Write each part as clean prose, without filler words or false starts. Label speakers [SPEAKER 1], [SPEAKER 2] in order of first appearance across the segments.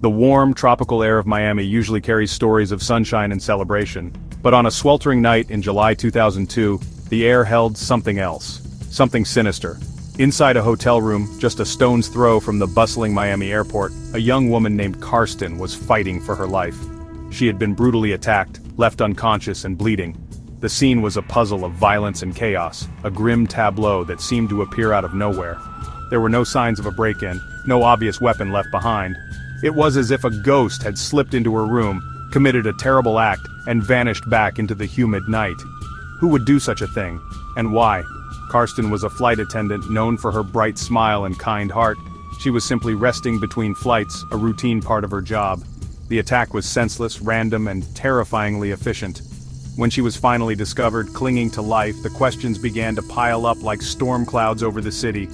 [SPEAKER 1] The warm, tropical air of Miami usually carries stories of sunshine and celebration, but on a sweltering night in July 2002, the air held something else. Something sinister. Inside a hotel room, just a stone's throw from the bustling Miami airport, a young woman named Karsten was fighting for her life. She had been brutally attacked, left unconscious and bleeding. The scene was a puzzle of violence and chaos, a grim tableau that seemed to appear out of nowhere. There were no signs of a break-in, no obvious weapon left behind. It was as if a ghost had slipped into her room, committed a terrible act, and vanished back into the humid night. Who would do such a thing? And why? Karsten was a flight attendant known for her bright smile and kind heart. She was simply resting between flights, a routine part of her job. The attack was senseless, random, and terrifyingly efficient. When she was finally discovered, clinging to life, the questions began to pile up like storm clouds over the city.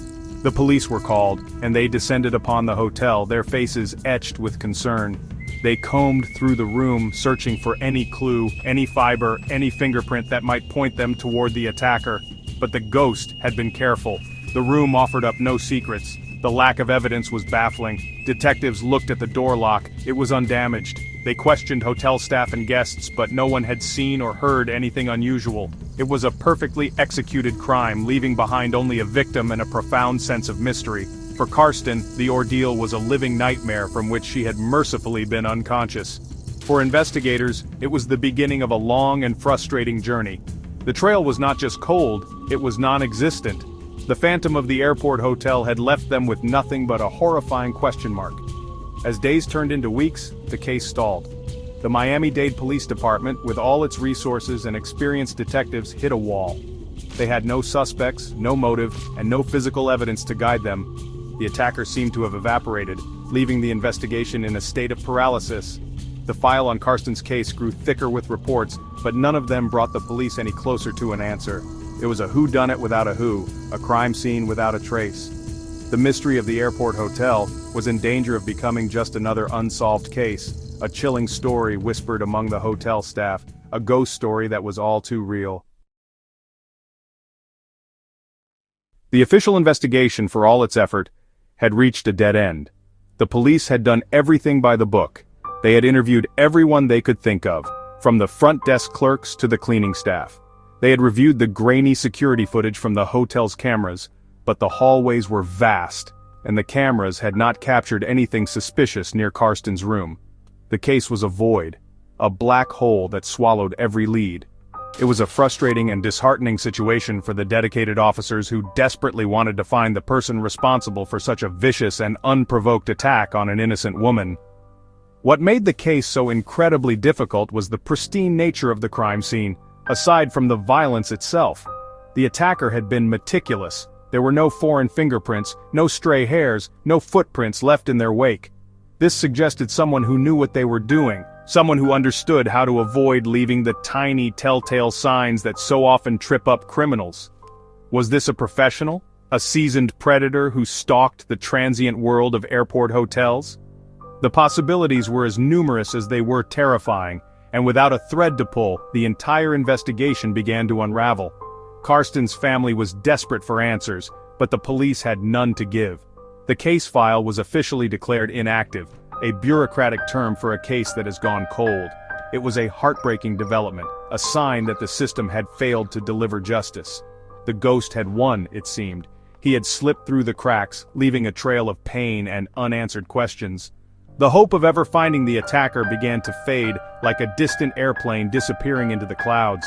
[SPEAKER 1] The police were called, and they descended upon the hotel, their faces etched with concern. They combed through the room, searching for any clue, any fiber, any fingerprint that might point them toward the attacker. But the ghost had been careful. The room offered up no secrets. The lack of evidence was baffling. Detectives looked at the door lock. It was undamaged. They questioned hotel staff and guests, but no one had seen or heard anything unusual. It was a perfectly executed crime, leaving behind only a victim and a profound sense of mystery. For Karsten, the ordeal was a living nightmare from which she had mercifully been unconscious. For investigators, it was the beginning of a long and frustrating journey. The trail was not just cold, it was non-existent. The phantom of the airport hotel had left them with nothing but a horrifying question mark. As days turned into weeks, the case stalled. The Miami-Dade Police Department, with all its resources and experienced detectives, hit a wall. They had no suspects, no motive, and no physical evidence to guide them. The attacker seemed to have evaporated, leaving the investigation in a state of paralysis. The file on Karsten's case grew thicker with reports, but none of them brought the police any closer to an answer. It was a whodunit without a who, a crime scene without a trace. The mystery of the airport hotel was in danger of becoming just another unsolved case, a chilling story whispered among the hotel staff, a ghost story that was all too real. The official investigation, for all its effort, had reached a dead end. The police had done everything by the book. They had interviewed everyone they could think of, from the front desk clerks to the cleaning staff. They had reviewed the grainy security footage from the hotel's cameras, but the hallways were vast, and the cameras had not captured anything suspicious near Karsten's room. The case was a void, a black hole that swallowed every lead. It was a frustrating and disheartening situation for the dedicated officers who desperately wanted to find the person responsible for such a vicious and unprovoked attack on an innocent woman. What made the case so incredibly difficult was the pristine nature of the crime scene, aside from the violence itself. The attacker had been meticulous. There were no foreign fingerprints, no stray hairs, no footprints left in their wake. This suggested someone who knew what they were doing, someone who understood how to avoid leaving the tiny telltale signs that so often trip up criminals. Was this a professional, a seasoned predator who stalked the transient world of airport hotels? The possibilities were as numerous as they were terrifying, and without a thread to pull, the entire investigation began to unravel. Karsten's family was desperate for answers, but the police had none to give. The case file was officially declared inactive, a bureaucratic term for a case that has gone cold. It was a heartbreaking development, a sign that the system had failed to deliver justice. The ghost had won, it seemed. He had slipped through the cracks, leaving a trail of pain and unanswered questions. The hope of ever finding the attacker began to fade, like a distant airplane disappearing into the clouds.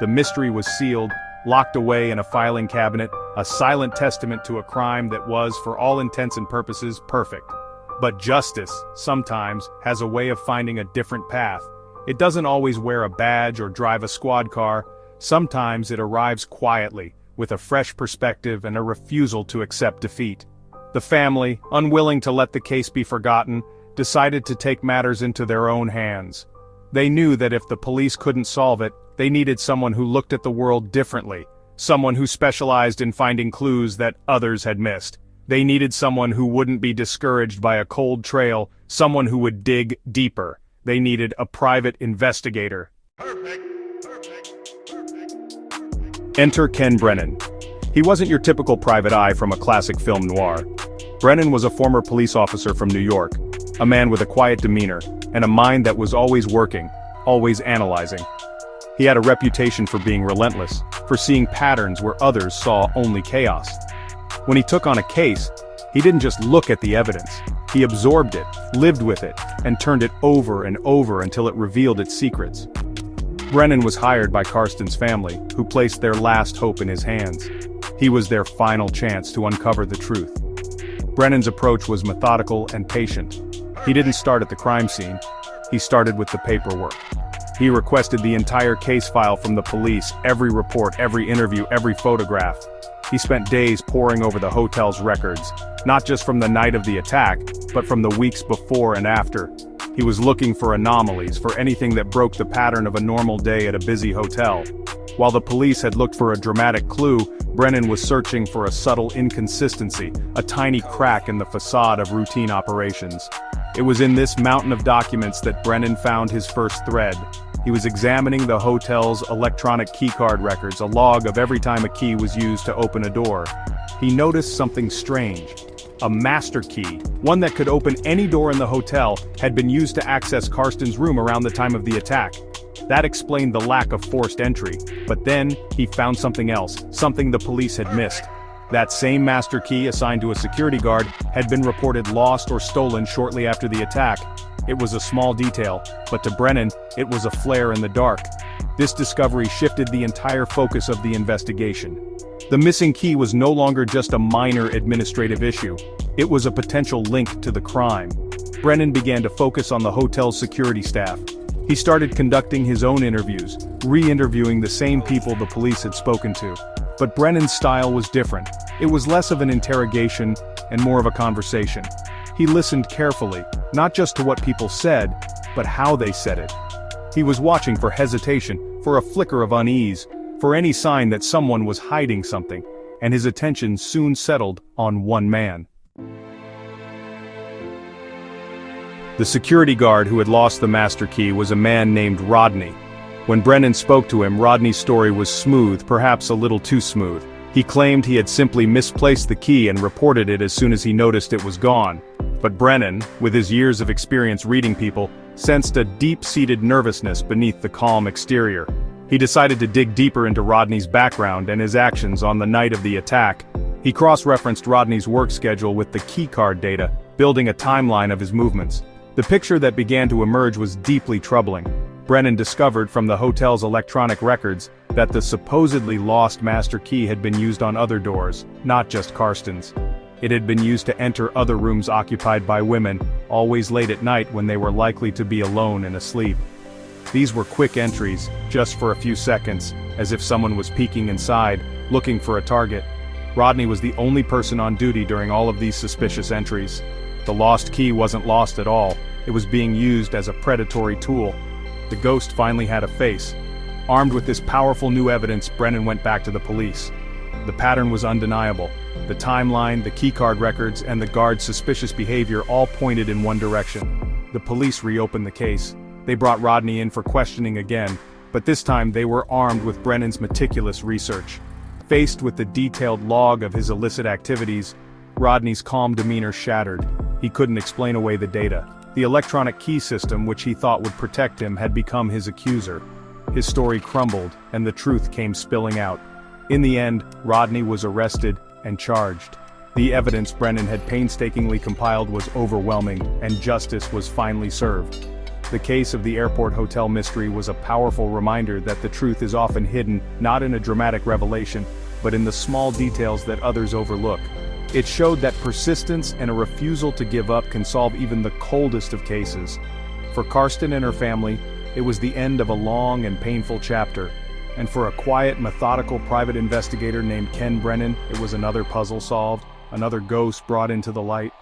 [SPEAKER 1] The mystery was sealed, locked away in a filing cabinet, a silent testament to a crime that was, for all intents and purposes, perfect. But justice, sometimes, has a way of finding a different path. It doesn't always wear a badge or drive a squad car. Sometimes it arrives quietly, with a fresh perspective and a refusal to accept defeat. The family, unwilling to let the case be forgotten, decided to take matters into their own hands. They knew that if the police couldn't solve it, they needed someone who looked at the world differently, someone who specialized in finding clues that others had missed. They needed someone who wouldn't be discouraged by a cold trail, someone who would dig deeper. They needed a private investigator. Perfect. Enter Ken Brennan. He wasn't your typical private eye from a classic film noir. Brennan was a former police officer from New York. A man with a quiet demeanor, and a mind that was always working, always analyzing. He had a reputation for being relentless, for seeing patterns where others saw only chaos. When he took on a case, he didn't just look at the evidence. He absorbed it, lived with it, and turned it over and over until it revealed its secrets. Brennan was hired by Karsten's family, who placed their last hope in his hands. He was their final chance to uncover the truth. Brennan's approach was methodical and patient. He didn't start at the crime scene. He started with the paperwork. He requested the entire case file from the police, every report, every interview, every photograph. He spent days poring over the hotel's records, not just from the night of the attack, but from the weeks before and after. He was looking for anomalies, for anything that broke the pattern of a normal day at a busy hotel. While the police had looked for a dramatic clue, Brennan was searching for a subtle inconsistency, a tiny crack in the facade of routine operations. It was in this mountain of documents that Brennan found his first thread. He was examining the hotel's electronic keycard records, a log of every time a key was used to open a door. He noticed something strange. A master key, one that could open any door in the hotel, had been used to access Karsten's room around the time of the attack. That explained the lack of forced entry, but then he found something else, something the police had missed. That same master key, assigned to a security guard, had been reported lost or stolen shortly after the attack. It was a small detail, but to Brennan, it was a flare in the dark. This discovery shifted the entire focus of the investigation. The missing key was no longer just a minor administrative issue. It was a potential link to the crime. Brennan began to focus on the hotel's security staff. He started conducting his own interviews, re-interviewing the same people the police had spoken to. But Brennan's style was different. It was less of an interrogation and more of a conversation. He listened carefully, not just to what people said, but how they said it. He was watching for hesitation, for a flicker of unease, for any sign that someone was hiding something, and his attention soon settled on one man. The security guard who had lost the master key was a man named Rodney. When Brennan spoke to him, Rodney's story was smooth, perhaps a little too smooth. He claimed he had simply misplaced the key and reported it as soon as he noticed it was gone. But Brennan, with his years of experience reading people, sensed a deep-seated nervousness beneath the calm exterior. He decided to dig deeper into Rodney's background and his actions on the night of the attack. He cross-referenced Rodney's work schedule with the keycard data, building a timeline of his movements. The picture that began to emerge was deeply troubling. Brennan discovered from the hotel's electronic records that the supposedly lost master key had been used on other doors, not just Karsten's. It had been used to enter other rooms occupied by women, always late at night when they were likely to be alone and asleep. These were quick entries, just for a few seconds, as if someone was peeking inside, looking for a target. Rodney was the only person on duty during all of these suspicious entries. The lost key wasn't lost at all. It was being used as a predatory tool. The ghost finally had a face. Armed with this powerful new evidence, Brennan went back to the police. The pattern was undeniable. The timeline, the keycard records, and the guard's suspicious behavior all pointed in one direction. The police reopened the case. They brought Rodney in for questioning again, but this time they were armed with Brennan's meticulous research. Faced with the detailed log of his illicit activities, Rodney's calm demeanor shattered. He couldn't explain away the data. The electronic key system, which he thought would protect him, had become his accuser. His story crumbled, and the truth came spilling out. In the end, Rodney was arrested and charged. The evidence Brennan had painstakingly compiled was overwhelming, and justice was finally served. The case of the airport hotel mystery was a powerful reminder that the truth is often hidden, not in a dramatic revelation, but in the small details that others overlook. It showed that persistence and a refusal to give up can solve even the coldest of cases. For Karsten and her family, it was the end of a long and painful chapter. And for a quiet, methodical private investigator named Ken Brennan, it was another puzzle solved, another ghost brought into the light.